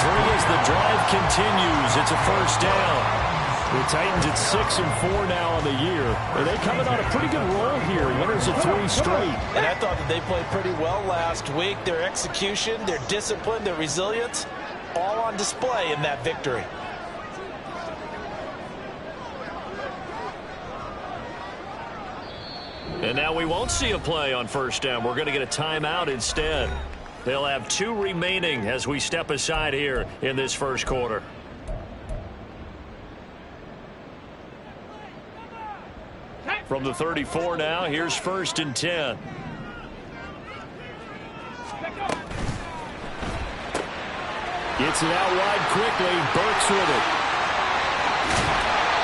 free as the drive continues. It's a first down. The Titans at 6-4 now on the year. And they coming on a pretty good roll here. Winners of 3 straight. And I thought that they played pretty well last week. Their execution, their discipline, their resilience, all on display in that victory. And now we won't see a play on first down. We're going to get a timeout instead. They'll have 2 remaining as we step aside here in this first quarter. From the 34 now, here's 1st and 10. Gets it out wide quickly. Burks with it.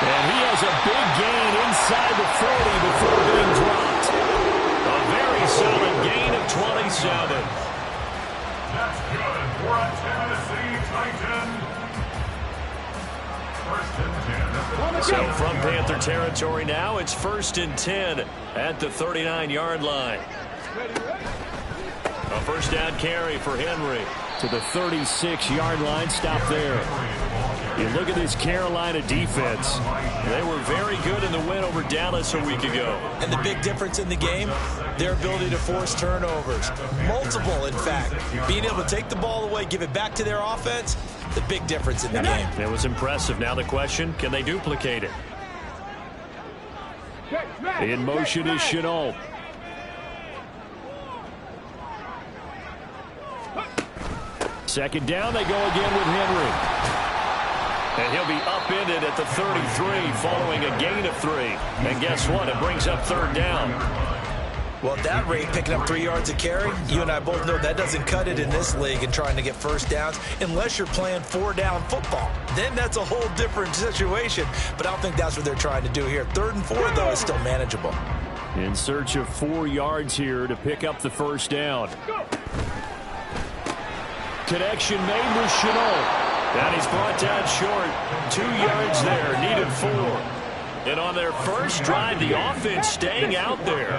And he has a big gain inside the 40 before being dropped. A very solid gain of 27. That's good for a Tennessee Titan. 1st and 10. So from Panther territory now, it's 1st and 10 at the 39-yard line. A first down carry for Henry to the 36-yard line. Stop there. You look at this Carolina defense. They were very good in the win over Dallas a week ago. And the big difference in the game, their ability to force turnovers. Multiple, in fact. Being able to take the ball away, give it back to their offense, the big difference in the game. It was impressive. Now the question, can they duplicate it? In motion is Chenault. Second down, they go again with Henry. And he'll be upended at the 33 following a gain of 3. And guess what? It brings up 3rd down. Well, at that rate, picking up 3 yards a carry, you and I both know that doesn't cut it in this league and trying to get first downs unless you're playing 4-down football. Then that's a whole different situation. But I don't think that's what they're trying to do here. 3rd and 4, though, is still manageable. In search of 4 yards here to pick up the first down. Connection made with Chenault. And he's brought down short. 2 yards there, needed 4. And on their first drive, the offense staying out there.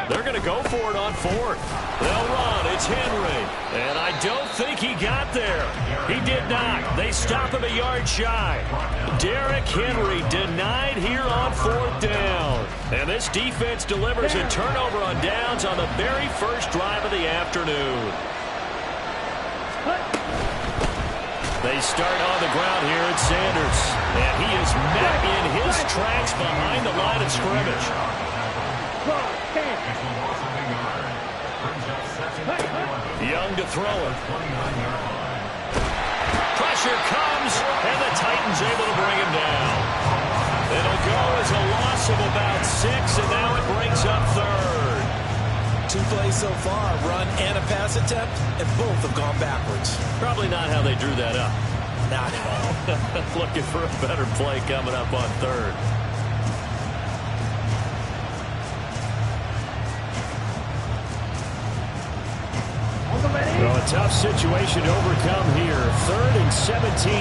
They're going to go for it on 4th. They'll run. It's Henry. And I don't think he got there. He did not. They stop him a yard shy. Derrick Henry denied here on 4th down. And this defense delivers a turnover on downs on the very first drive of the afternoon. They start on the ground here at Sanders. And he is met in his tracks behind the line of scrimmage. Young to throw it. Pressure comes, and the Titans able to bring him down. It'll go as a loss of about 6, and now it brings up 3rd. 2 plays so far, run and a pass attempt, and both have gone backwards. Probably not how they drew that up. Not at all. Looking for a better play coming up on 3rd. Well, a tough situation to overcome here. 3rd and 17.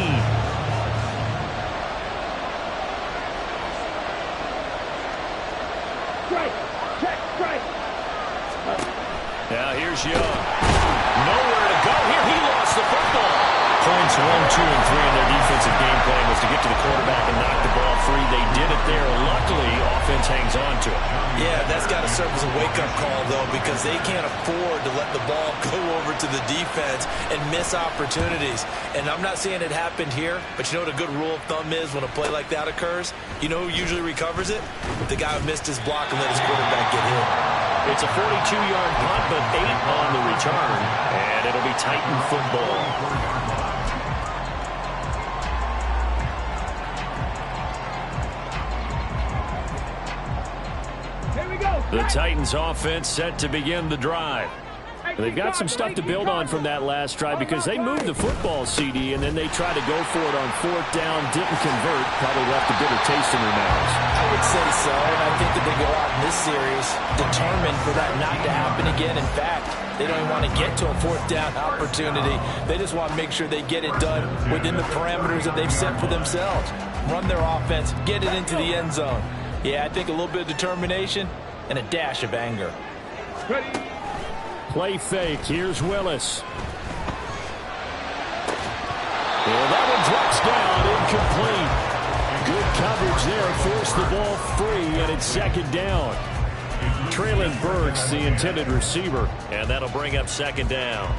Now here's Young. Nowhere to go here. He lost the football. Points 1, 2, and 3 in their defensive game plan was to get to the quarterback and knock the ball free. They did it there. Luckily, offense hangs on to it. Yeah, that's got to serve as a wake-up call, though, because they can't afford to let the ball go over to the defense and miss opportunities. And I'm not saying it happened here, but you know what a good rule of thumb is when a play like that occurs? You know who usually recovers it? The guy who missed his block and let his quarterback get hit. It's a 42-yard punt, but 8 on the return, and it'll be Titan football. The Titans offense set to begin the drive. They've got some stuff to build on from that last drive because they moved the football, CD, and then they tried to go for it on 4th down, didn't convert, probably left a bitter taste in their mouths. I would say so, and I think that they go out in this series determined for that not to happen again. In fact, they don't even want to get to a 4th down opportunity. They just want to make sure they get it done within the parameters that they've set for themselves. Run their offense, get it into the end zone. Yeah, I think a little bit of determination and a dash of anger. Ready. Play fake. Here's Willis. Well, that one drops down, incomplete. Good coverage there, forced the ball free, and it's second down. Traylon Burks, the intended receiver, and that'll bring up second down.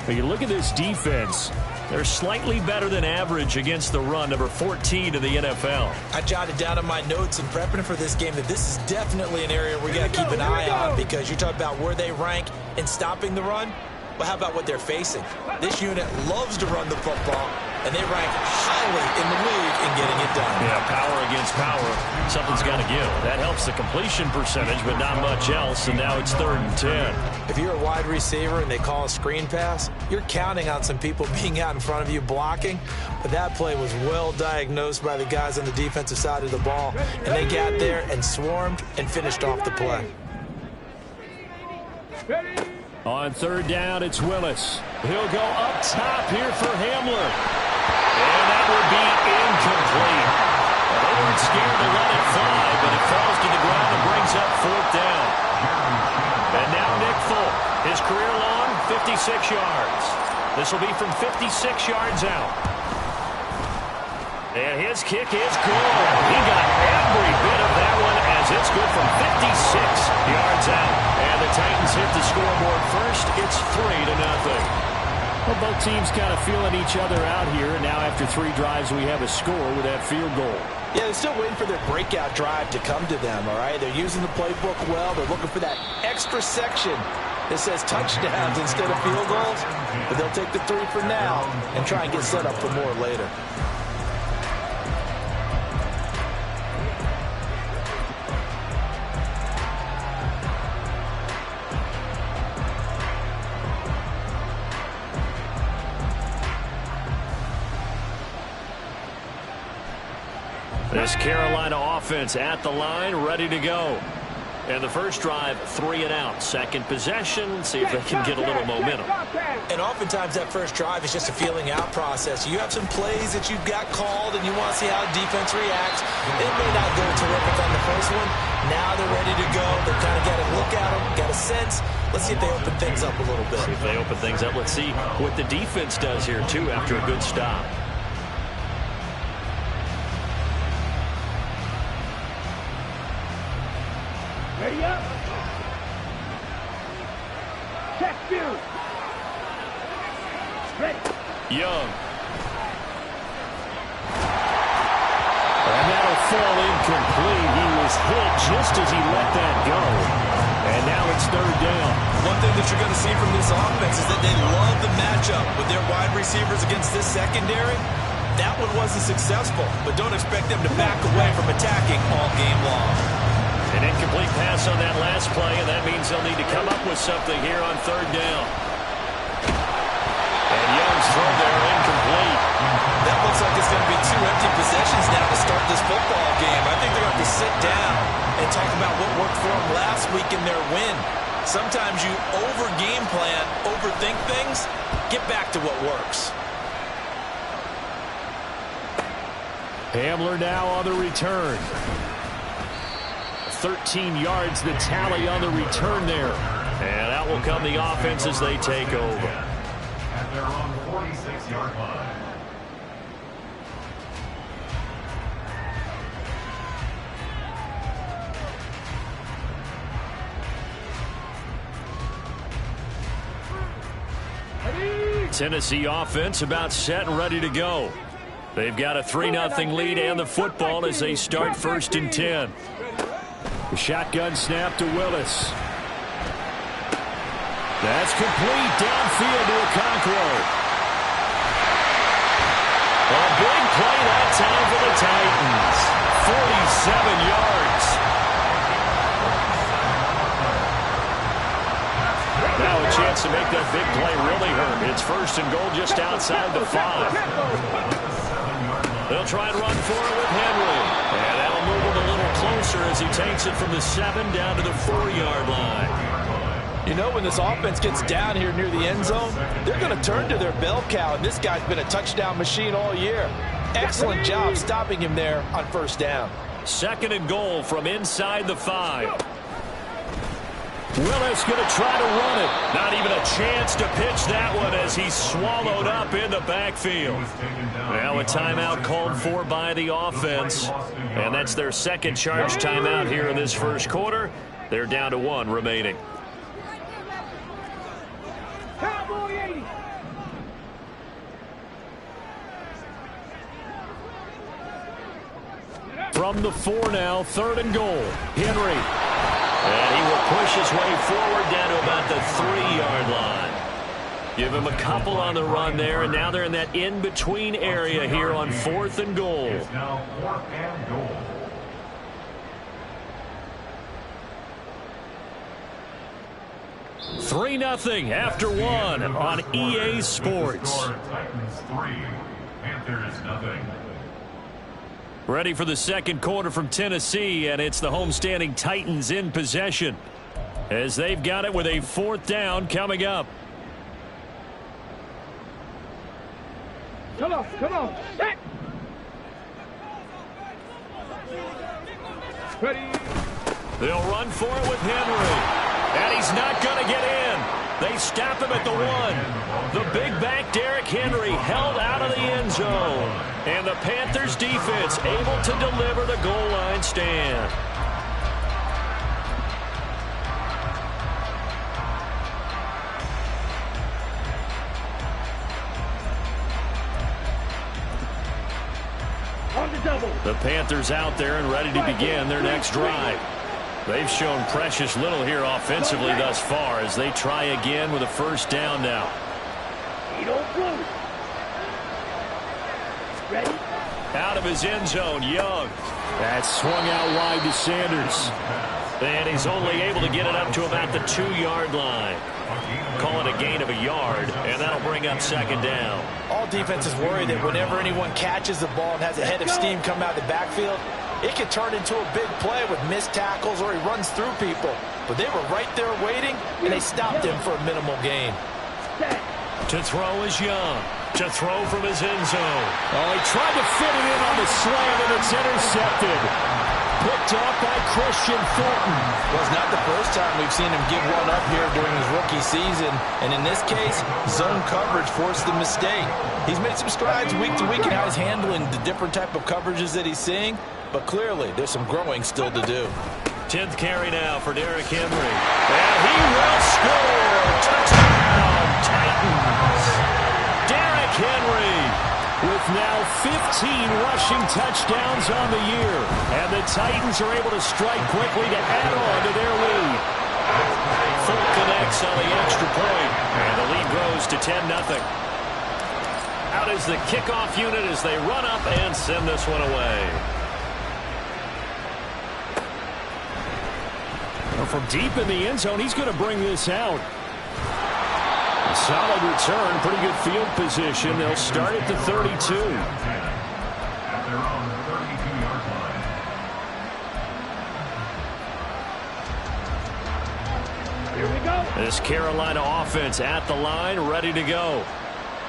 But you look at this defense. They're slightly better than average against the run, number 14 in the NFL. I jotted down in my notes in prepping for this game that this is definitely an area we got to keep an eye on, because you talk about where they rank in stopping the run. Well, how about what they're facing? This unit loves to run the football, and they rank highly in the league in getting it done. Yeah, power against power. Something's got to give. That helps the completion percentage, but not much else, and now it's 3rd and 10. If you're a wide receiver and they call a screen pass, you're counting on some people being out in front of you blocking, but that play was well diagnosed by the guys on the defensive side of the ball, and they got there and swarmed and finished off the play. On 3rd down, it's Willis. He'll go up top here for Hamler. And that would be incomplete. They weren't scared to let it fly, but it falls to the ground and brings up 4th down. And now Nick Folk, his career long, 56 yards. This will be from 56 yards out. And his kick is good. He got every bit of that one as it's good from 56 yards out. And the Titans hit the scoreboard first. It's 3-0. Well, both teams kind of feeling each other out here. And now after 3 drives, we have a score with that field goal. Yeah, they're still waiting for their breakout drive to come to them, all right? They're using the playbook well. They're looking for that extra section that says touchdowns instead of field goals. But they'll take the 3 for now and try and get set up for more later. This Carolina offense at the line, ready to go. And the first drive, 3 and out. Second possession, see if they can get a little momentum. And oftentimes that first drive is just a feeling out process. You have some plays that you've got called and you want to see how defense reacts. It may not go terrific on the first one. Now they're ready to go. They've kind of got a look at them, got a sense. Let's see if they open things up a little bit. See if they open things up. Let's see what the defense does here, too, after a good stop. Ready up. Check you. Ready. Young. And that'll fall incomplete. He was hit just as he let that go. And now it's 3rd down. One thing that you're going to see from this offense is that they love the matchup with their wide receivers against this secondary. That one wasn't successful, but don't expect them to back away from attacking all game long. An incomplete pass on that last play, and that means they'll need to come up with something here on 3rd down. And Young's throw there incomplete. That looks like it's going to be 2 empty possessions now to start this football game. I think they're going to have to sit down and talk about what worked for them last week in their win. Sometimes you over-game plan, overthink things, get back to what works. Hamler now on the return. 13 yards the tally on the return there. And out will come the offense as they take over. At their own 46-yard line. Tennessee offense about set and ready to go. They've got a 3-0 lead and the football as they start 1st and 10. The shotgun snap to Willis. That's complete downfield to Okonkwo. A big play that time for the Titans. 47 yards. Now a chance to make that big play really hurt. It's 1st and goal just outside the 5. They'll try and run for it with Henry. And that'll move him a little closer as he takes it from the 7 down to the 4-yard line. You know, when this offense gets down here near the end zone, they're going to turn to their bell cow, and this guy's been a touchdown machine all year. Excellent job stopping him there on 1st down. 2nd and goal from inside the 5. Willis going to try to run it. Not even a chance to pitch that one as he's swallowed up in the backfield. Now a timeout called for by the offense. And that's their second charge timeout here in this first quarter. They're down to 1 remaining. From the 4 now, 3rd and goal. Henry. And he will push his way forward down to about the 3-yard line. Give him a couple on the run there, and now they're in that in-between area here on 4th and goal. It's now 4th and goal. Three 0 after 1 on EA Sports. Titans 3, Panthers 0. Ready for the second quarter from Tennessee, and it's the homestanding Titans in possession as they've got it with a 4th down coming up. Come on, set. Ready. They'll run for it with Henry, and he's not going to get in. They stop him at the 1. The big back Derrick Henry held out of the end zone. And the Panthers defense able to deliver the goal line stand. On the double. The Panthers out there and ready to begin their next drive. They've shown precious little here offensively thus far as they try again with a 1st down now. He don't blow. Ready? Out of his end zone, Young. That swung out wide to Sanders. And he's only able to get it up to about the 2-yard line. Call it a gain of a yard, and that'll bring up 2nd down. All defenses worry that whenever anyone catches the ball and has a head of steam come out of the backfield, it can turn into a big play with missed tackles or he runs through people. But they were right there waiting, and they stopped him for a minimal gain. To throw is Young. To throw from his end zone. Oh, he tried to fit it in on the slant, and it's intercepted. Picked up by Christian Thornton. Well, it's not the first time we've seen him give one up here during his rookie season. And in this case, zone coverage forced the mistake. He's made some strides week to week in how he's handling the different type of coverages that he's seeing. But clearly, there's some growing still to do. 10th carry now for Derrick Henry. And he will score. Touchdown, Titans. Derrick Henry with now 15 rushing touchdowns on the year. And the Titans are able to strike quickly to add on to their lead. Full connects on the extra point, and the lead grows to 10-0. Out is the kickoff unit as they run up and send this one away. From deep in the end zone, he's going to bring this out. Solid return, pretty good field position. They'll start at the 32. At their own 32-yard line. Here we go. This Carolina offense at the line, ready to go.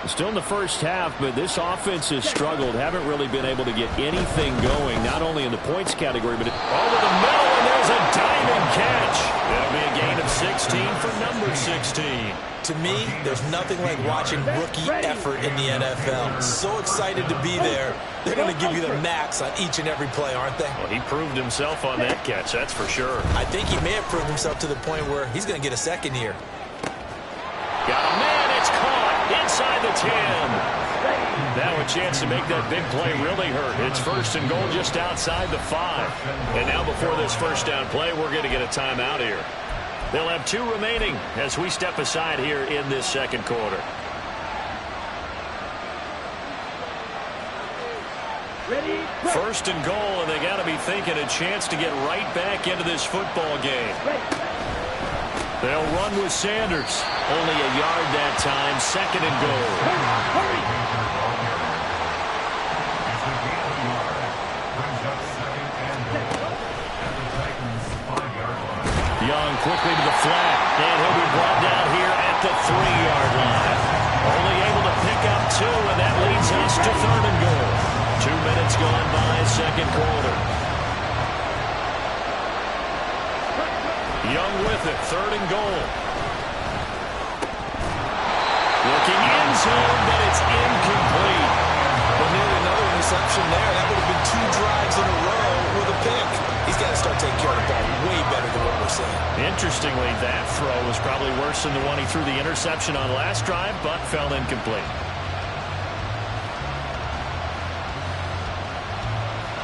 Still in the first half, but this offense has struggled. Haven't really been able to get anything going, not only in the points category, but over the middle, and there's a diamond catch. It'll be a gain of 16 for number 16. To me, there's nothing like watching rookie effort in the NFL. So excited to be there. They're going to give you the max on each and every play, aren't they? Well, he proved himself on that catch, that's for sure. I think he may have proved himself to the point where he's going to get a second here. Got a man, it's caught inside the 10. Now a chance to make that big play really hurt. It's 1st and goal just outside the 5. And now before this 1st down play, we're going to get a timeout here. They'll have 2 remaining as we step aside here in this second quarter. Ready? 1st and goal, and they got to be thinking a chance to get right back into this football game. They'll run with Sanders. Only a yard that time. 2nd and goal. Hurry! Young quickly to the flat, and he'll be brought down here at the 3-yard line. Only able to pick up 2, and that leads us to 3rd and goal. 2 minutes gone by, second quarter. Young with it, 3rd and goal. Looking in zone, but it's incomplete. Well, nearly another interception there. That would have been 2 drives in a row with a pick. He's got to start taking care of the ball way better than what we're seeing. Interestingly, that throw was probably worse than the one he threw the interception on last drive, but fell incomplete.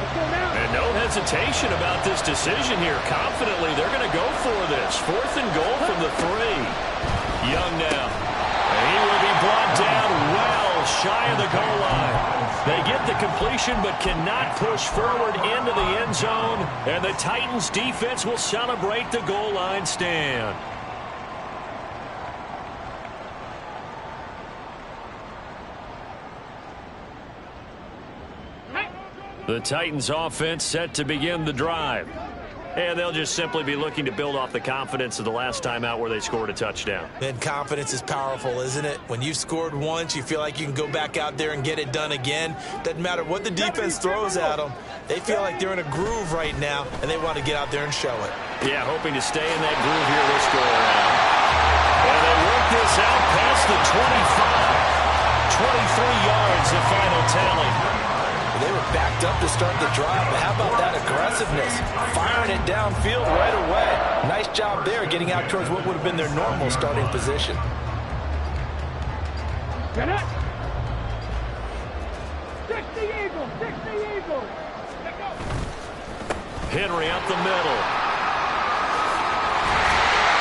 And no hesitation about this decision here. Confidently, they're going to go for this. 4th and goal from the 3. Young now. And he will be brought down well shy of the goal line. They get the completion but cannot push forward into the end zone. And the Titans defense will celebrate the goal line stand. The Titans offense set to begin the drive. And they'll just simply be looking to build off the confidence of the last time out where they scored a touchdown. And confidence is powerful, isn't it? When you've scored once, you feel like you can go back out there and get it done again. Doesn't matter what the defense throws at them. They feel like they're in a groove right now, and they want to get out there and show it. Yeah, hoping to stay in that groove here this go around. And they work this out past the 25. 23 yards, the final tally. They were backed up to start the drive, but how about that aggressiveness? Firing it downfield right away. Nice job there getting out towards what would have been their normal starting position. Get it! 60 Eagles! 60 Eagles! Let go! Henry up the middle.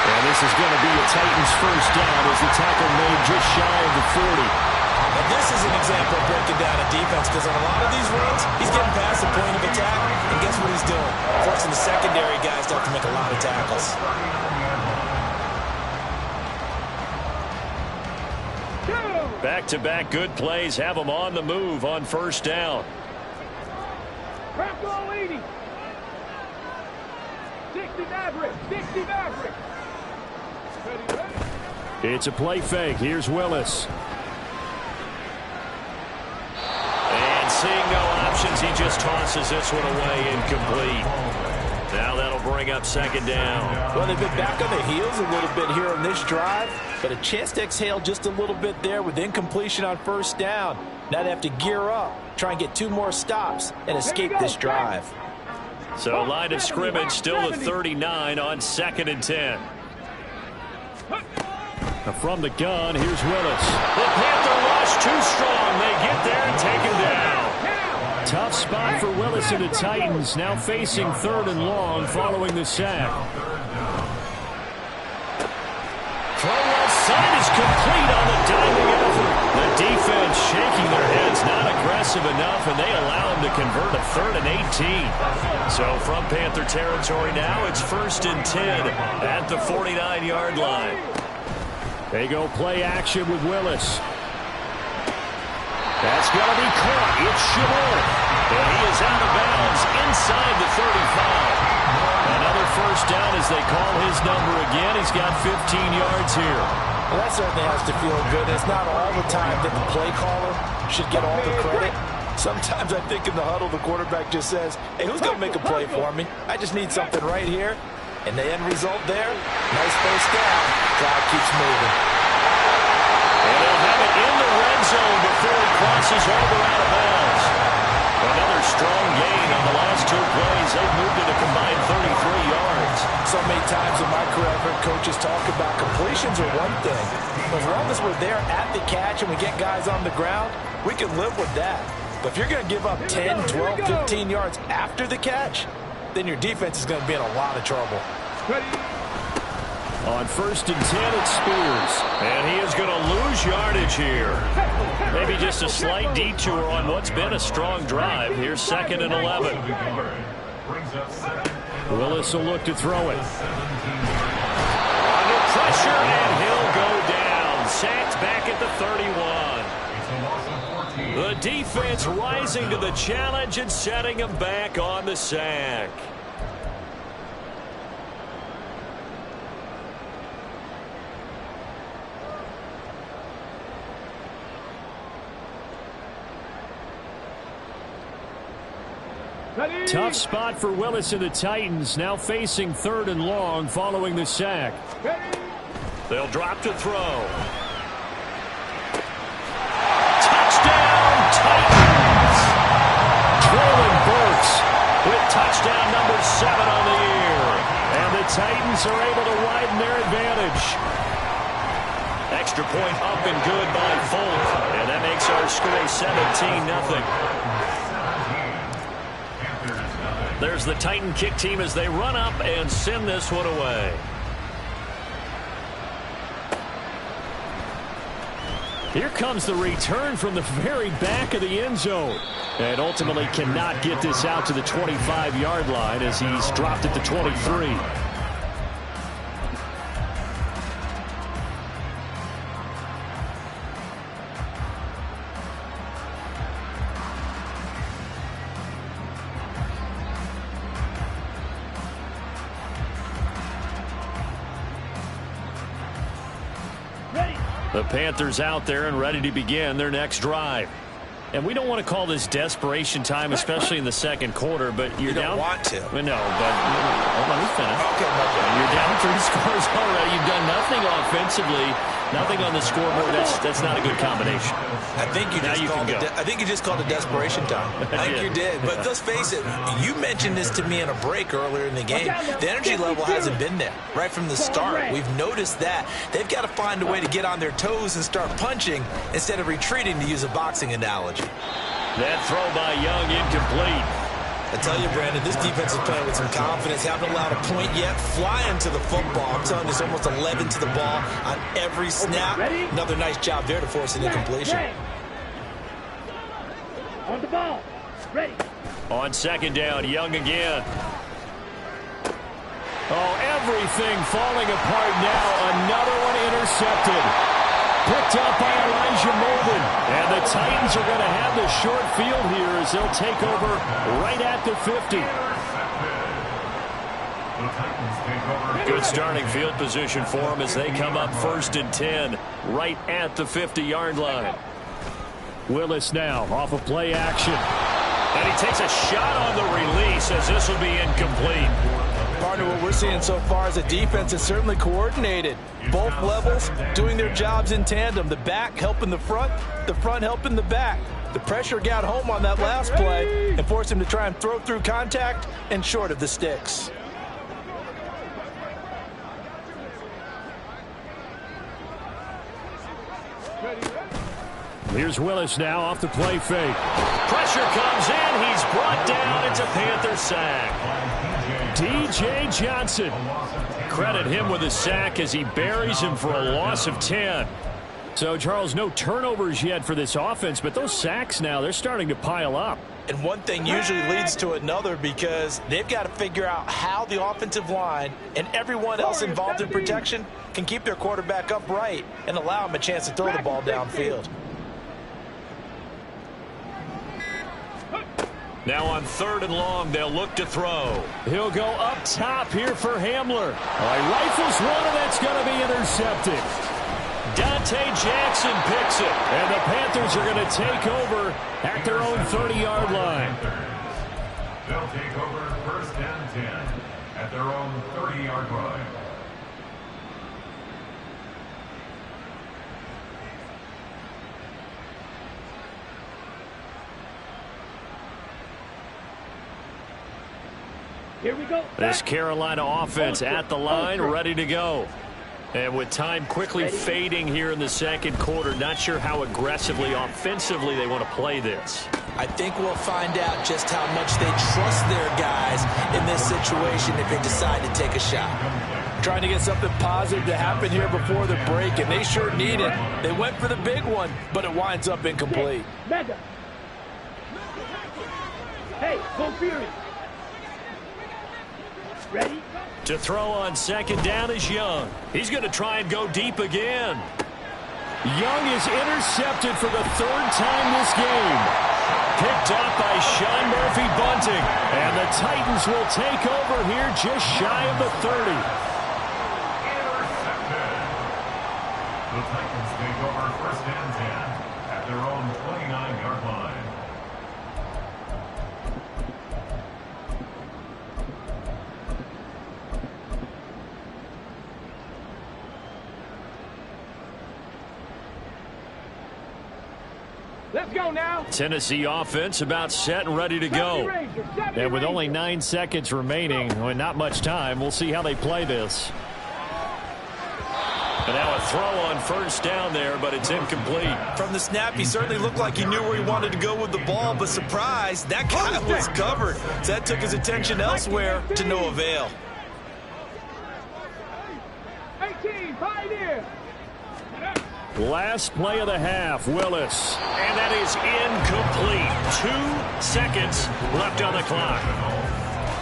And this is going to be a Titans first down as the tackle made just shy of the 40. And this is an example of breaking down a defense because on a lot of these runs, he's getting past the point of attack, and guess what he's doing? Forcing the secondary guys to have to make a lot of tackles. Back-to-back good plays have them on the move on first down. Crack all 80. 60 Maverick. 60 Maverick. It's a play fake. Here's Willis. And seeing no options, he just tosses this one away incomplete. Now that'll bring up second down. Well, they've been back on their heels a little bit here on this drive, but a chance to exhale just a little bit there with incompletion on first down. Now they have to gear up, try and get 2 more stops, and escape this drive. So line of scrimmage still the 39 on 2nd and 10. From the gun, here's Willis. The Panther rush too strong. They get there and take him down. Tough spot for Willis and the Titans, now facing 3rd and long following the sack. Throw left side is complete on the diving effort. The defense shaking their heads, not aggressive enough, and they allow him to convert a 3rd and 18. So from Panther territory now, it's 1st and 10 at the 49-yard line. They go play action with Willis. That's going to be caught. It's Shamor. And he is out of bounds inside the 35. Another first down as they call his number again. He's got 15 yards here. Well, that certainly has to feel good. It's not all the time that the play caller should get all the credit. Sometimes I think in the huddle, the quarterback just says, hey, who's going to make a play for me? I just need something right here. And the end result there, nice first down. Clock keeps moving. And they'll have it in the red zone before it crosses over out of bounds. Another strong gain on the last 2 plays. They've moved it a combined 33 yards. So many times in my career, I've heard coaches talk about completions are one thing. But as long as we're there at the catch and we get guys on the ground, we can live with that. But if you're going to give up 10, 12, 15 yards after the catch, then your defense is going to be in a lot of trouble. On 1st and 10, it's Spears. And he is going to lose yardage here. Maybe just a slight detour on what's been a strong drive. Here's 2nd and 11. Willis will look to throw it. Under pressure, and he'll go down. Sacked back at the 31. The defense rising to the challenge and setting him back on the sack. Tough spot for Willis and the Titans, now facing 3rd and long following the sack. They'll drop to throw. Touchdown, Titans! Traylon Burks with touchdown number 7 on the year. And the Titans are able to widen their advantage. Extra point up and good by Folk. And that makes our score 17-0. There's the Titan kick team as they run up and send this one away. Here comes the return from the very back of the end zone. And ultimately cannot get this out to the 25-yard line as he's dropped at the 23. The Panthers out there and ready to begin their next drive. And we don't want to call this desperation time, especially in the second quarter, but you're down. You don't want to. Well, no, but let me finish. Okay. You're down 3 scores already. You've done nothing offensively, nothing on the scoreboard. That's not a good combination. I think you just called it desperation time. I think you did. But let's face it, you mentioned this to me in a break earlier in the game. The energy level hasn't been there right from the start. We've noticed that. They've got to find a way to get on their toes and start punching instead of retreating, to use a boxing analogy. That throw by Young incomplete. I tell you, Brandon, this defense is playing with some confidence. Haven't allowed a point yet. Flying to the football. I'm telling you, it's almost 11 to the ball on every snap. Another nice job there to force an incompletion. On the ball. Ready. On second down, Young again. Oh, everything falling apart now. Another one intercepted. Picked up by Elijah Molden. And the Titans are going to have the short field here as they'll take over right at the 50. Good starting field position for them as they come up 1st and 10 right at the 50-yard line. Willis now off of play action. And he takes a shot on the release as this will be incomplete. Partner, what we're seeing so far is the defense is certainly coordinated. Both levels doing their jobs in tandem. The back helping the front helping the back. The pressure got home on that last play and forced him to try and throw through contact and short of the sticks. Here's Willis now off the play fake. Pressure comes in. He's brought down. It's a Panther sack. D.J. Johnson. Credit him with a sack as he buries him for a loss of 10. So, Charles, no turnovers yet for this offense, but those sacks now, they're starting to pile up. And one thing usually leads to another because they've got to figure out how the offensive line and everyone else involved in protection can keep their quarterback upright and allow him a chance to throw the ball downfield. Now on 3rd and long, they'll look to throw. He'll go up top here for Hamler. Rifles one, and that's going to be intercepted. Dante Jackson picks it, and the Panthers are going to take over at their own 30-yard line. They'll take over 1st and 10 at their own 30-yard line. Here we go. This Carolina offense at the line, ready to go. And with time quickly fading here in the second quarter, not sure how aggressively, offensively they want to play this. I think we'll find out just how much they trust their guys in this situation if they decide to take a shot. Trying to get something positive to happen here before the break, and they sure need it. They went for the big one, but it winds up incomplete. Mega. Hey, go Fury. Ready? To throw on second down is Young. He's going to try and go deep again. Young is intercepted for the 3rd time this game. Picked up by Sean Murphy Bunting. And the Titans will take over here just shy of the 30. Intercepted. The Titans take over 1st and 10 at their own 29-yard line. Let's go now. Tennessee offense about set and ready to go. And with only 9 seconds remaining, and not much time, we'll see how they play this. And now a throw on first down there, but it's incomplete. From the snap, he certainly looked like he knew where he wanted to go with the ball, but surprise, that guy was covered. So that took his attention elsewhere to no avail. 18, Pioneer. Last play of the half, Willis. And that is incomplete. 2 seconds left on the clock.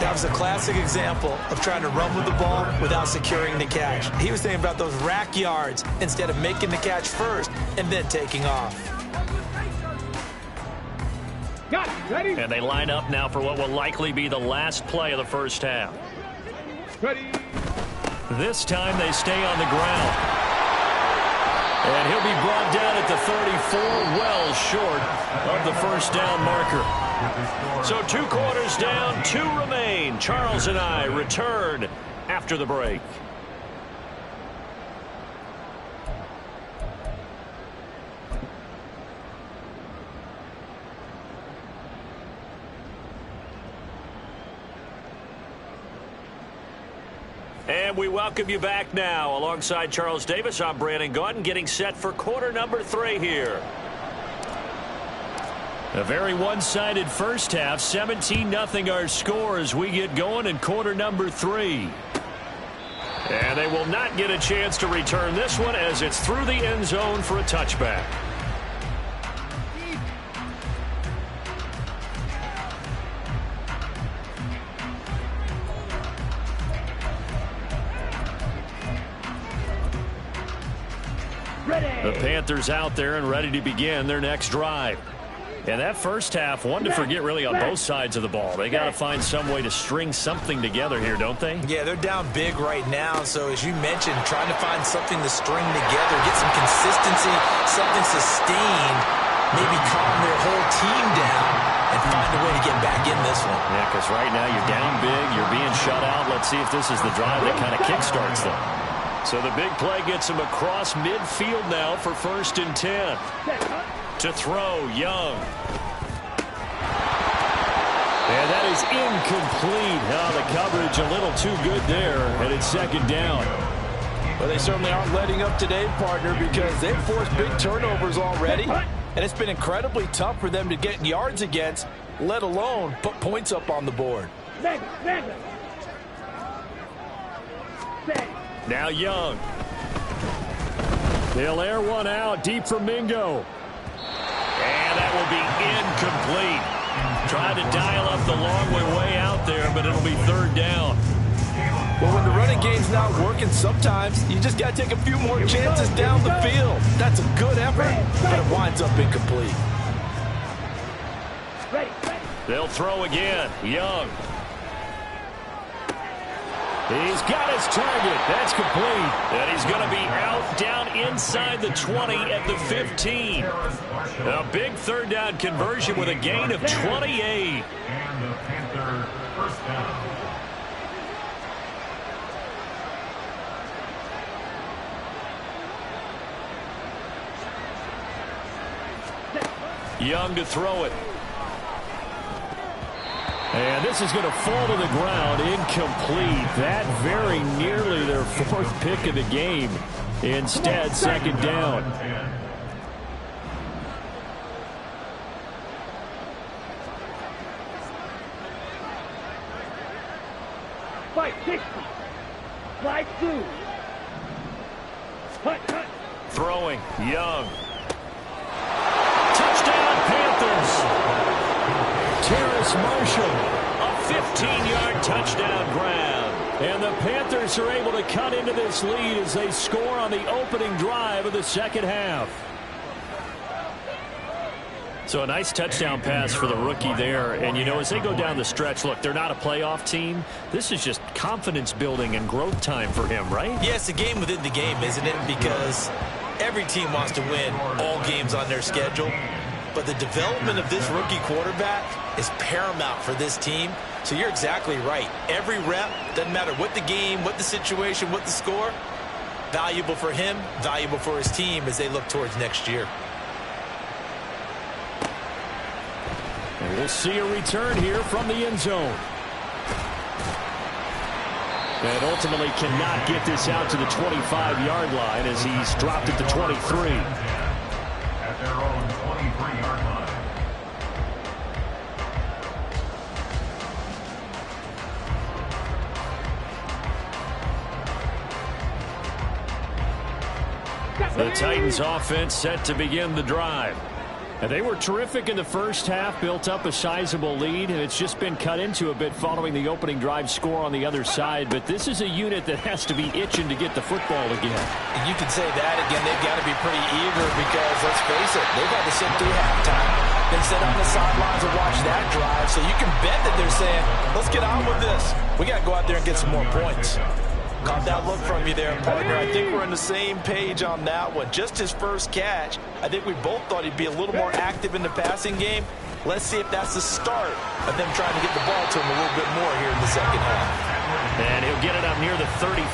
That was a classic example of trying to run with the ball without securing the catch. He was thinking about those rack yards instead of making the catch first and then taking off. Got it. Ready? And they line up now for what will likely be the last play of the first half. Ready. This time they stay on the ground. And he'll be brought down at the 34, well short of the first down marker. So 2 quarters down, 2 remain. Charles and I return after the break. And we welcome you back now. Alongside Charles Davis, I'm Brandon Gaudin, getting set for quarter number 3 here. A very one-sided first half. 17-0 our score as we get going in quarter number 3. And they will not get a chance to return this one as it's through the end zone for a touchback. The Panthers out there and ready to begin their next drive. And that first half, one to forget really on both sides of the ball. They got to find some way to string something together here, don't they? Yeah, they're down big right now. So as you mentioned, trying to find something to string together, get some consistency, something sustained, maybe calm their whole team down and find a way to get back in this one. Yeah, because right now you're down big, you're being shut out. Let's see if this is the drive that kind of kickstarts them. So the big play gets him across midfield now for 1st and 10. To throw, Young. And that is incomplete. Now the coverage a little too good there, and it's 2nd down. Well, they certainly aren't letting up today, partner, because they've forced big turnovers already, and it's been incredibly tough for them to get yards against, let alone put points up on the board. Now Young. They'll air one out deep for Mingo. And that will be incomplete. Trying to dial up the long way out there, but it'll be 3rd down. Well, when the running game's not working, sometimes you just got to take a few more chances down the field. That's a good effort, but it winds up incomplete. They'll throw again. Young. He's got his target. That's complete. And he's going to be out down inside the 20 at the 15. A big 3rd down conversion with a gain of 28. And the Panther first down. Young to throw it. And this is going to fall to the ground, incomplete. That very nearly their 4th pick of the game. Instead, 2nd down. Fight 60. Slide 2. Cut. Throwing, Young. Touchdown, Panthers. Terrace Marshall, a 15-yard touchdown grab. And the Panthers are able to cut into this lead as they score on the opening drive of the 2nd half. So a nice touchdown pass for the rookie there. And, you know, as they go down the stretch, look, they're not a playoff team. This is just confidence building and growth time for him, right? Yeah, it's a game within the game, isn't it? Because every team wants to win all games on their schedule. But the development of this rookie quarterback is paramount for this team. So you're exactly right. Every rep, doesn't matter what the game, what the situation, what the score, valuable for him, valuable for his team as they look towards next year. We'll see a return here from the end zone. And ultimately cannot get this out to the 25-yard line as he's dropped at the 23. At their own 23-yard line. The Titans offense set to begin the drive. And they were terrific in the first half, built up a sizable lead, and it's just been cut into a bit following the opening drive score on the other side. But this is a unit that has to be itching to get the football again. You can say that again. They've got to be pretty eager because, let's face it, they've had to sit through halftime. Then sit on the sidelines and watch that drive. So you can bet that they're saying, let's get on with this. We got to go out there and get some more points. Caught that look from you there, partner. I think we're on the same page on that one. Just his first catch. I think we both thought he'd be a little more active in the passing game. Let's see if that's the start of them trying to get the ball to him a little bit more here in the second half. And he'll get it up near the 35,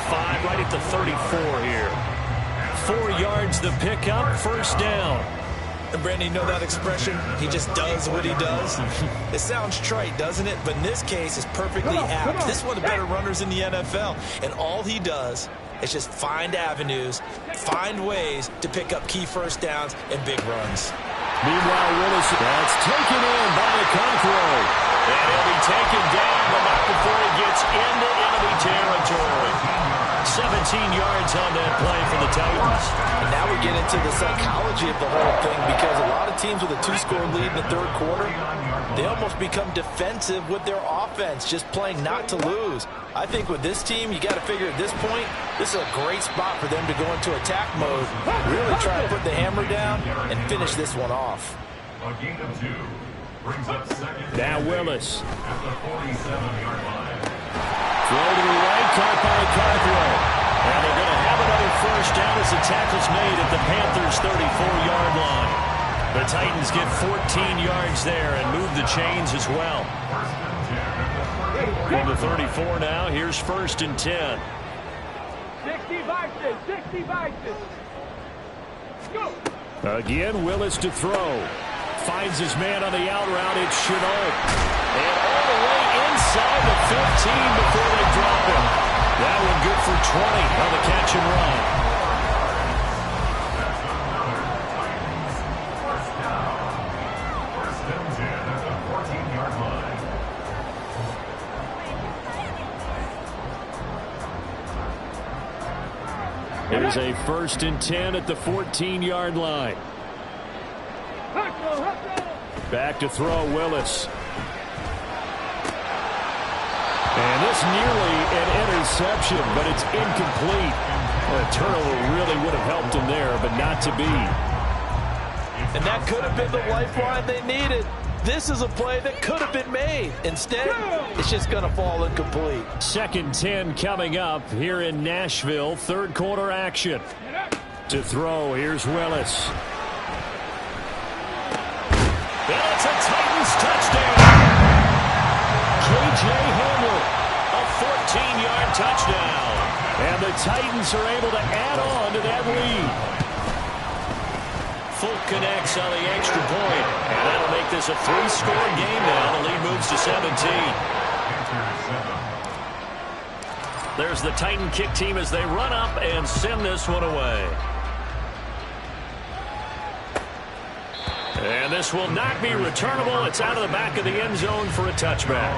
right at the 34 here. 4 yards the pickup, first down. And Brandon, you know that expression? He just does what he does. It sounds trite, doesn't it? But in this case, it's perfectly apt. This is one of the better runners in the NFL. And all he does is just find avenues, find ways to pick up key first downs and big runs. Meanwhile, Willis, that's taken in by the Conqueror. And he'll be taken down, but not before he gets into enemy territory. 17 yards on that play for the Titans. And now we get into the psychology of the whole thing because a lot of teams with a 2-score lead in the third quarter, they almost become defensive with their offense, just playing not to lose. I think with this team, you got to figure at this point, this is a great spot for them to go into attack mode, really try to put the hammer down and finish this one off. A gain of 2 brings up second. Now Willis. At the 47-yard line. Throw to the right, caught by Conqueror. And they're going to have another first down as the tackle's made at the Panthers' 34-yard line. The Titans get 14 yards there and move the chains as well. From the 34 now, here's first and 10. 60 Vikings, 60 Vikings. Go. Again, Willis to throw. Finds his man on the out route. It's Chenault. And all the way inside the 15 before they drop him. That one good for 20 on the catch and run. First and 10 at the 14-yard line. There's a first and 10 at the 14-yard line. Back to throw, Willis. And this nearly an interception, but it's incomplete. A turnover really would have helped him there, but not to be. And that could have been the lifeline they needed. This is a play that could have been made. Instead, it's just going to fall incomplete. Second 10 coming up here in Nashville. Third quarter action. To throw, here's Willis. And it's a Titans touchdown. K.J. Hamler, a 14-yard touchdown. And the Titans are able to add on to that lead. Fulk connects on the extra point. And that'll make this a 3-score game now. The lead moves to 17. There's the Titan kick team as they run up and send this one away. And this will not be returnable. It's out of the back of the end zone for a touchback.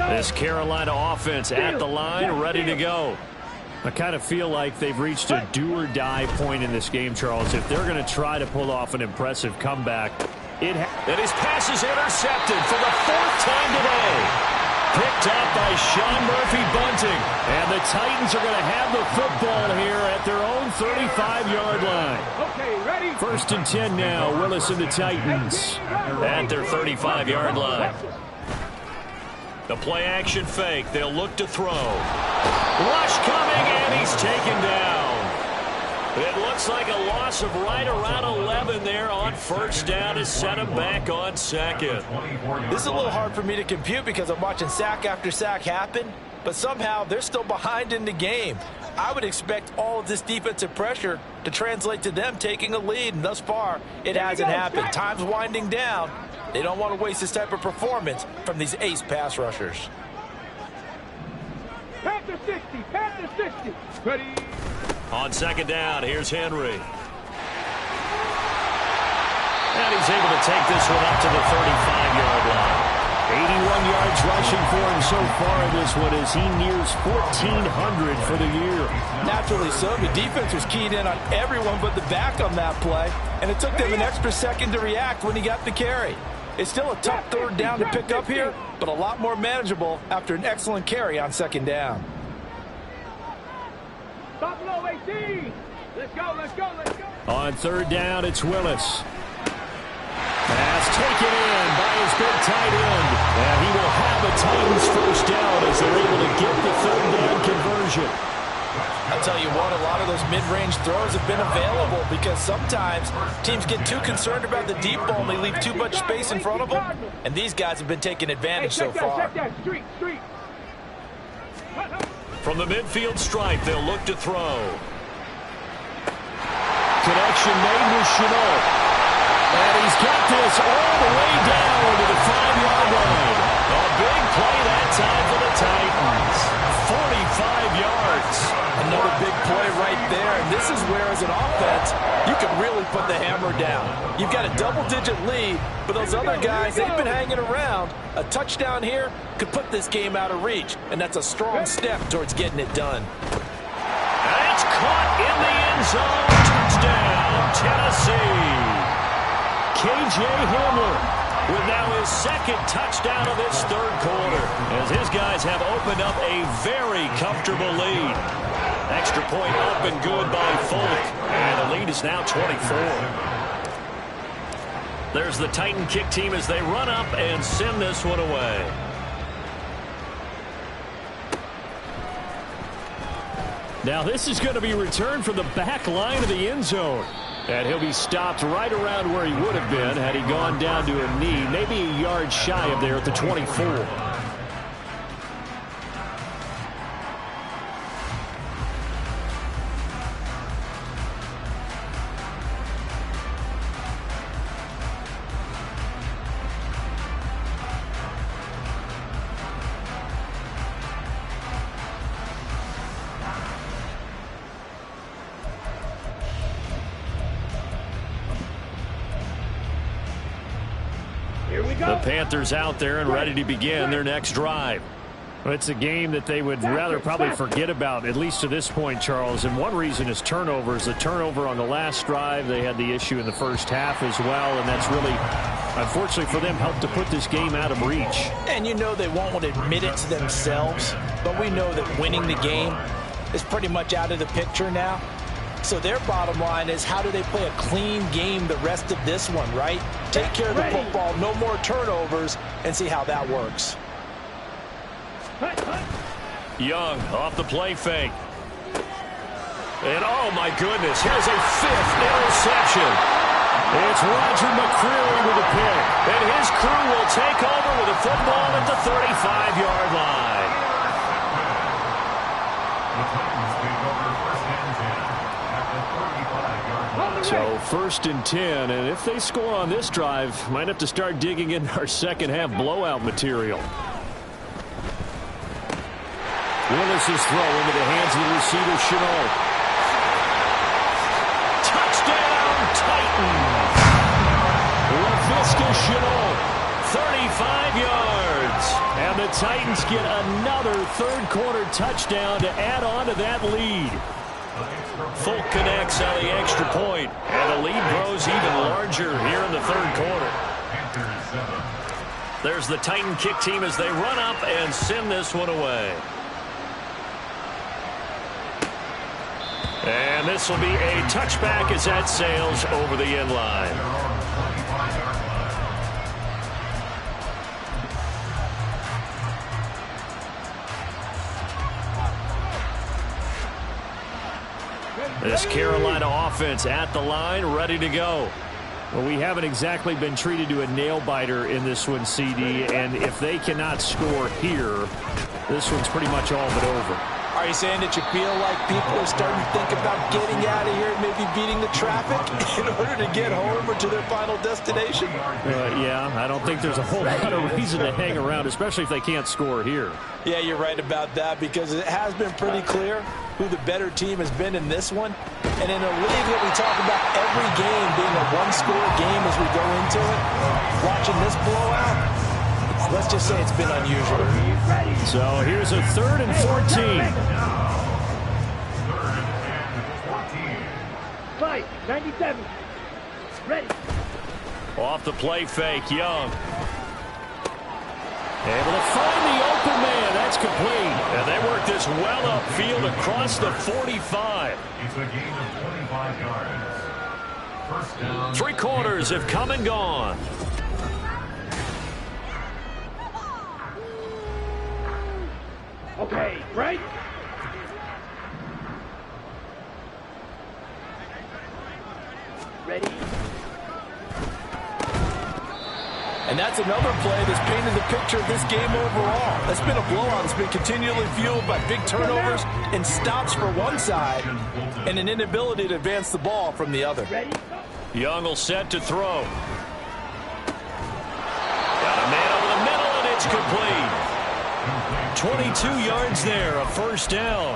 This Carolina offense at the line, ready to go. I kind of feel like they've reached a do-or-die point in this game, Charles. If they're going to try to pull off an impressive comeback, and his pass is intercepted for the 4th time today. Picked up by Sean Murphy-Bunting. And the Titans are going to have the football here at their own 35-yard line. Okay, ready? First and 10 now, Willis and the Titans at their 35-yard line. The play-action fake. They'll look to throw. Rush coming, and he's taken down. It looks like a loss of right around 11 there on first down to set him back on second. This is a little hard for me to compute because I'm watching sack after sack happen, but somehow they're still behind in the game. I would expect all of this defensive pressure to translate to them taking a lead, and thus far, it hasn't happened. Time's winding down. They don't want to waste this type of performance from these ace pass rushers. Panther 60, Panther 60. Ready. On second down, here's Henry. And he's able to take this one up to the 35-yard line. 81 yards rushing for him so far in this one as he nears 1,400 for the year. Naturally so. The defense was keyed in on everyone but the back on that play, and it took them an extra second to react when he got the carry. It's still a tough third down to pick up here, but a lot more manageable after an excellent carry on second down. Buffalo 18. Let's go, let's go, let's go. On third down, it's Willis. Pass taken in by his big tight end. And he will have a Titans first down as they're able to get the third down conversion. I'll tell you what, a lot of those mid-range throws have been available because sometimes teams get too concerned about the deep ball and they leave too much space in front of them. And these guys have been taking advantage so far. Street. From the midfield stripe, they'll look to throw. Connection made with Chenault. And he's got this all the way down to the 5-yard line. A big play that time for the Titans. 45 yards. Another big play right there. And this is where, as an offense, you can really put the hammer down. You've got a double-digit lead, but those other guys, they've been hanging around. A touchdown here could put this game out of reach, and that's a strong step towards getting it done. And it's caught in the end zone. Touchdown, Tennessee. K.J. Hamler with now his second touchdown of this third quarter as his guys have opened up a very comfortable lead. Extra point up and good by Folk, and the lead is now 24. There's the Titan kick team as they run up and send this one away. Now this is going to be returned from the back line of the end zone. And he'll be stopped right around where he would have been had he gone down to a knee, maybe a yard shy of there at the 24. The Panthers out there and ready to begin their next drive. Well, it's a game that they would rather probably forget about, at least to this point, Charles. And one reason is turnovers. The turnover on the last drive, they had the issue in the first half as well. And that's really, unfortunately for them, helped to put this game out of reach. And you know they won't admit it to themselves, but we know that winning the game is pretty much out of the picture now. So their bottom line is, how do they play a clean game the rest of this one, right? Take care of the football, no more turnovers, and see how that works. Young off the play fake. And oh my goodness, here's a fifth interception. It's Roger McCreary with a pick. And his crew will take over with a football at the 35-yard line. So first and 10, and if they score on this drive, might have to start digging in our second half blowout material. Willis's throw into the hands of the receiver, Chenault. Touchdown, Titans! LaVisca Chenault, 35 yards. And the Titans get another third-quarter touchdown to add on to that lead. Folk connects on the extra point, and the lead grows even larger here in the third quarter. There's the Titan kick team as they run up and send this one away. And this will be a touchback as that sails over the end line. This Carolina offense at the line, ready to go. Well, we haven't exactly been treated to a nail-biter in this one, CD, and if they cannot score here, this one's pretty much all but over. Are you saying that you feel like people are starting to think about getting out of here and maybe beating the traffic in order to get home or to their final destination? Yeah, I don't think there's a whole lot of reason to hang around, especially if they can't score here. Yeah, you're right about that, because it has been pretty clear who the better team has been in this one. And in a league that we talk about every game being a one-score game as we go into it, watching this blowout, let's just say it's been unusual. So here's a 3rd and 14. Fight, 97. Ready. Off the play fake, Young. Able to find the open man. That's complete. And they work this well upfield across the 45. It's a gain of 25 yards. First down. 3 quarters have come and gone. Okay, right? Ready? And that's another play that's painted the picture of this game overall. It's been a blowout that's been continually fueled by big turnovers and stops for one side and an inability to advance the ball from the other. Ready? Young will set to throw. Got a man over the middle, and it's complete. 22 yards there, a first down.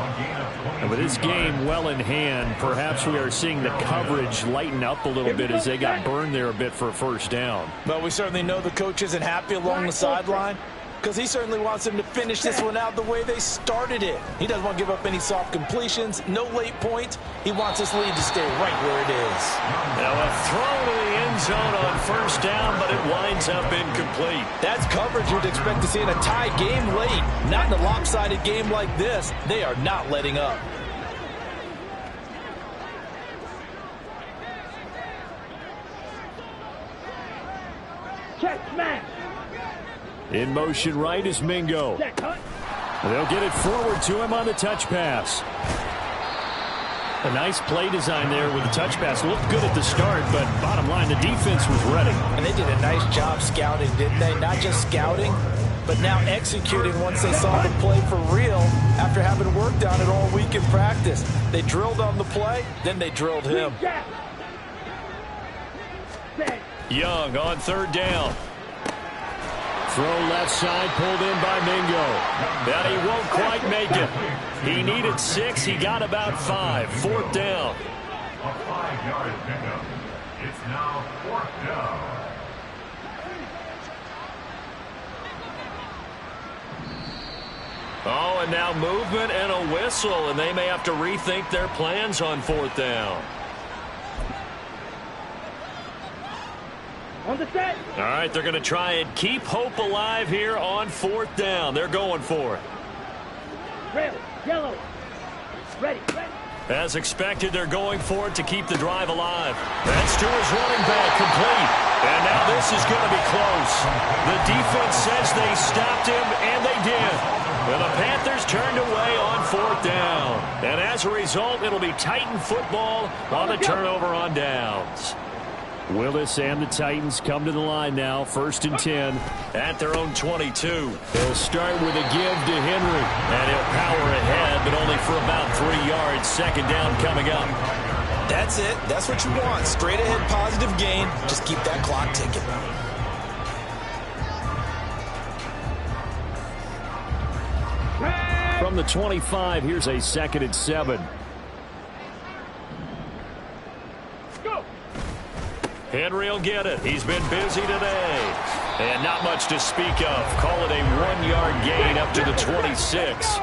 And with this game well in hand, perhaps we are seeing the coverage lighten up a little bit as they got burned there a bit for a first down. But we certainly know the coach isn't happy along the sideline, because he certainly wants them to finish this one out the way they started it. He doesn't want to give up any soft completions, no late points. He wants this lead to stay right where it is. Now a throw to the end zone on first down, but it winds up incomplete. That's coverage you'd expect to see in a tie game late. Not in a lopsided game like this. They are not letting up. Check, smash. In motion right is Mingo. Check, hunt. They'll get it forward to him on the touch pass. A nice play design there with the touch pass. Looked good at the start, but bottom line, the defense was ready. And they did a nice job scouting, didn't they? Not just scouting, but now executing once they saw the play for real after having worked on it all week in practice. They drilled on the play, then they drilled him. Young on third down. Throw left side, pulled in by Mingo. But he won't quite make it. He needed 6. He got about 5. Fourth down. A 5-yard pickup. It's now 4th down. Oh, and now movement and a whistle, and they may have to rethink their plans on 4th down. On the set. All right, they're going to try and keep hope alive here on 4th down. They're going for it. Red, yellow. Ready, ready. As expected, they're going for it to keep the drive alive. That's to his running back, complete. And now this is going to be close. The defense says they stopped him, and they did. And the Panthers turned away on 4th down. And as a result, it'll be Titan football on the turnover on downs. Willis and the Titans come to the line now, 1st and 10. At their own 22. They'll start with a give to Henry. And he'll power ahead, but only for about 3 yards. Second down coming up. That's it. That's what you want. Straight ahead positive gain. Just keep that clock ticking. From the 25, here's a 2nd and 7. Henry will get it. He's been busy today. And not much to speak of. Call it a 1-yard gain up to the 26.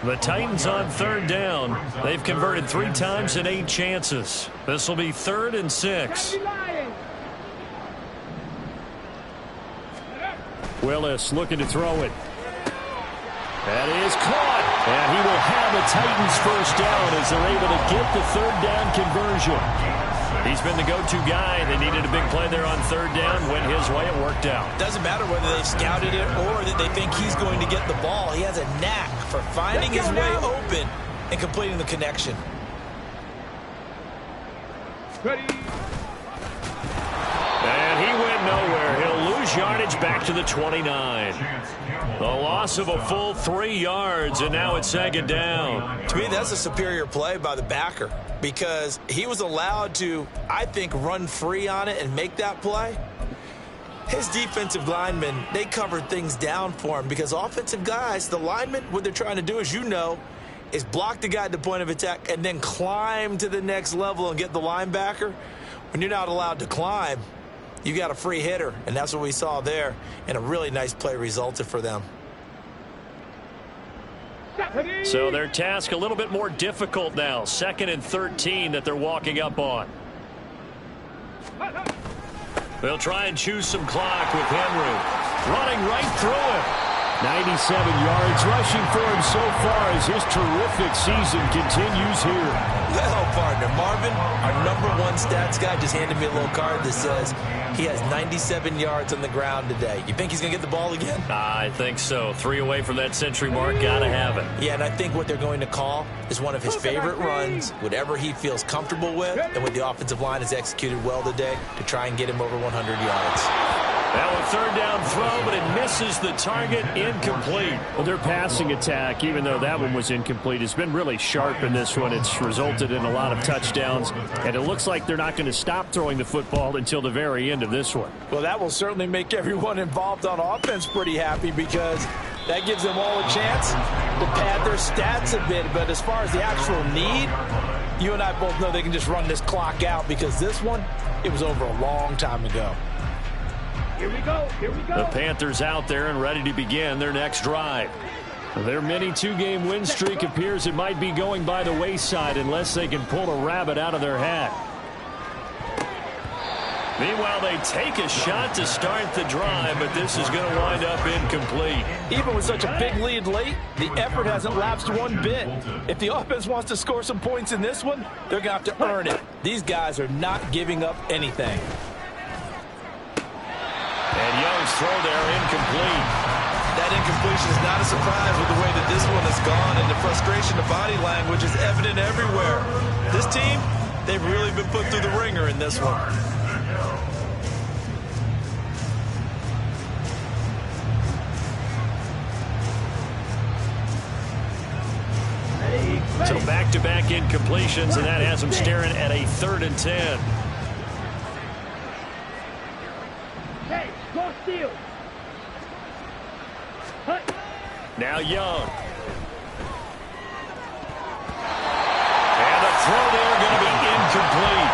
The Titans on 3rd down. They've converted 3 times in 8 chances. This will be 3rd and 6. Willis looking to throw it. That is caught. And he will have the Titans first down as they're able to get the 3rd down conversion. He's been the go-to guy. They needed a big play there on 3rd down. Went his way. It worked out. Doesn't matter whether they scouted it or that they think he's going to get the ball. He has a knack for finding his way open and completing the connection. Ready. And he went nowhere. He'll lose yardage back to the 29. A loss of a full 3 yards, and now it's second down. To me, that's a superior play by the backer because he was allowed to, I think, run free on it and make that play. His defensive linemen, they covered things down for him because offensive guys, the linemen, what they're trying to do, as you know, is block the guy at the point of attack and then climb to the next level and get the linebacker. When you're not allowed to climb, you got a free hitter, and that's what we saw there, and a really nice play resulted for them. So their task a little bit more difficult now. 2nd and 13 that they're walking up on. They'll try and choose some clock with Henry. Running right through him. 97 yards rushing for him so far as his terrific season continues here. Well, partner, Marvin, our #1 stats guy, just handed me a little card that says he has 97 yards on the ground today. You think he's going to get the ball again? I think so. 3 away from that century mark. Got to have it. Yeah, and I think what they're going to call is one of his favorite runs, whatever he feels comfortable with, and what the offensive line has executed well today to try and get him over 100 yards. Now a 3rd down throw, but it misses the target. Incomplete. Well, their passing attack, even though that one was incomplete, has been really sharp in this one. It's resulted in a lot of touchdowns, and it looks like they're not going to stop throwing the football until the very end of this one. Well, that will certainly make everyone involved on offense pretty happy because that gives them all a chance to pad their stats a bit. But as far as the actual need, you and I both know they can just run this clock out because this one, it was over a long time ago. Here we go. Here we go. The Panthers out there and ready to begin their next drive. Their mini 2-game win streak appears it might be going by the wayside unless they can pull a rabbit out of their hat. Meanwhile, they take a shot to start the drive, but this is going to wind up incomplete. Even with such a big lead late, the effort hasn't lapsed one bit. If the offense wants to score some points in this one, they're going to have to earn it. These guys are not giving up anything. And Young's throw there incomplete. That incompletion is not a surprise with the way that this one has gone, and the frustration, the body language is evident everywhere. This team, they've really been put through the ringer in this one. So back-to-back incompletions, and that has them staring at a 3rd and 10. Hey, go steal. Hey. Now Young. And the throw there going to be incomplete.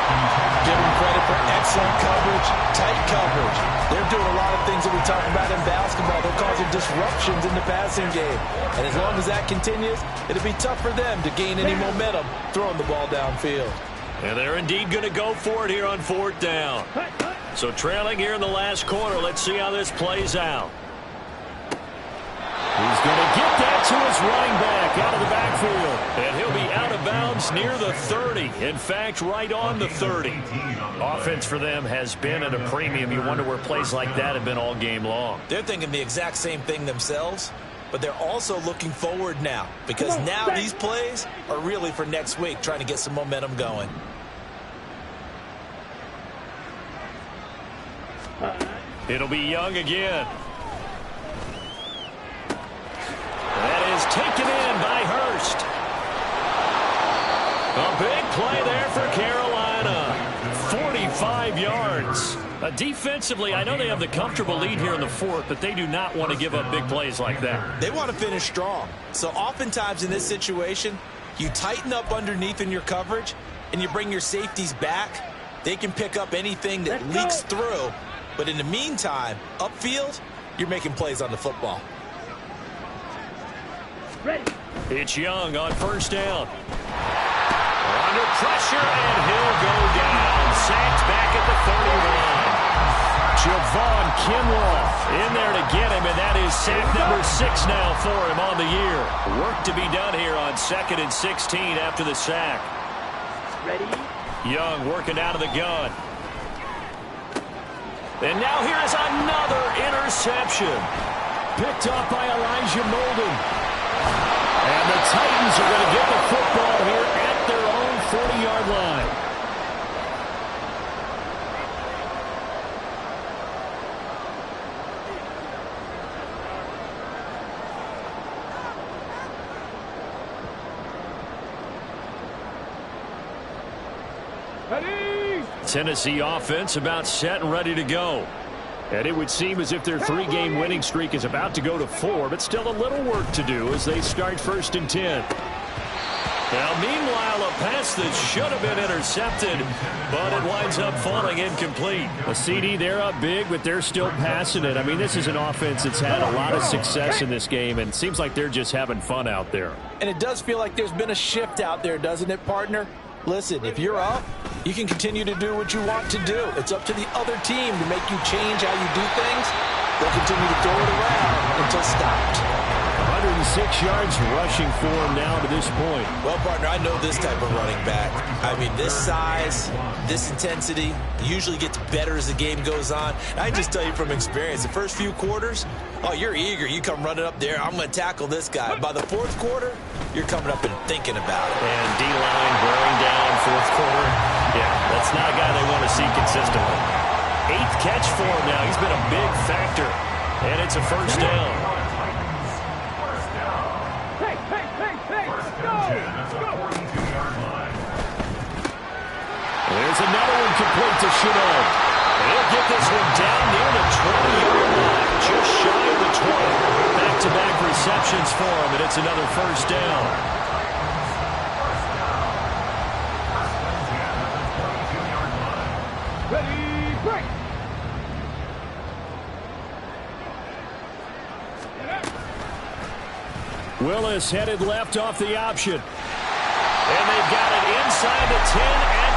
Give them credit for excellent coverage, tight coverage. They're doing a lot of things that we talk about in basketball. They're causing disruptions in the passing game. And as long as that continues, it'll be tough for them to gain any momentum throwing the ball downfield. And they're indeed going to go for it here on 4th down. So trailing here in the last quarter. Let's see how this plays out. He's going to get that to his running back out of the backfield. And he'll be out of bounds near the 30. In fact, right on the 30. Offense for them has been at a premium. You wonder where plays like that have been all game long. They're thinking the exact same thing themselves, but they're also looking forward now because now these plays are really for next week, trying to get some momentum going. It'll be Young again. That is taken in by Hurst. A big play there for Carolina. 45 yards. Defensively, I know they have the comfortable lead here in the 4th, but they do not want to give up big plays like that. They want to finish strong. So oftentimes in this situation, you tighten up underneath in your coverage, and you bring your safeties back. They can pick up anything that leaks through. But in the meantime, upfield, you're making plays on the football. Ready. It's Young on 1st down. Under pressure, and he'll go down. Sacked back at the 31. Javon Kinlaw in there to get him, and that is sack number 6 now for him on the year. Work to be done here on 2nd and 16 after the sack. Ready. Young working out of the gun. And now here is another interception. Picked up by Elijah Molden. And the Titans are going to get the football here at their own 40-yard line. Ready? Tennessee offense about set and ready to go. And it would seem as if their 3-game winning streak is about to go to 4, but still a little work to do as they start 1st and 10. Now, meanwhile, a pass that should have been intercepted, but it winds up falling incomplete. A CD, they're up big, but they're still passing it. I mean, this is an offense that's had a lot of success in this game, and it seems like they're just having fun out there. And it does feel like there's been a shift out there, doesn't it, partner? Listen, if you're up, you can continue to do what you want to do. It's up to the other team to make you change how you do things. They'll continue to throw it around until stopped. 106 yards rushing for him now to this point. Well, partner, I know this type of running back. I mean, this size, this intensity usually gets better as the game goes on. I just tell you from experience, the first few quarters, oh, you're eager. You come running up there, I'm going to tackle this guy. By the 4th quarter, you're coming up and thinking about it. And D-line wearing down 4th quarter. Yeah, that's not a guy they want to see consistently. 8th catch for him now. He's been a big factor. And it's a 1st down. There's another one complete to Chanel. He'll get this one down near the 20-yard line, just shy of the 20. Back-to-back receptions for him, and it's another 1st down. Ready, break. Willis headed left off the option. And they've got it inside the 10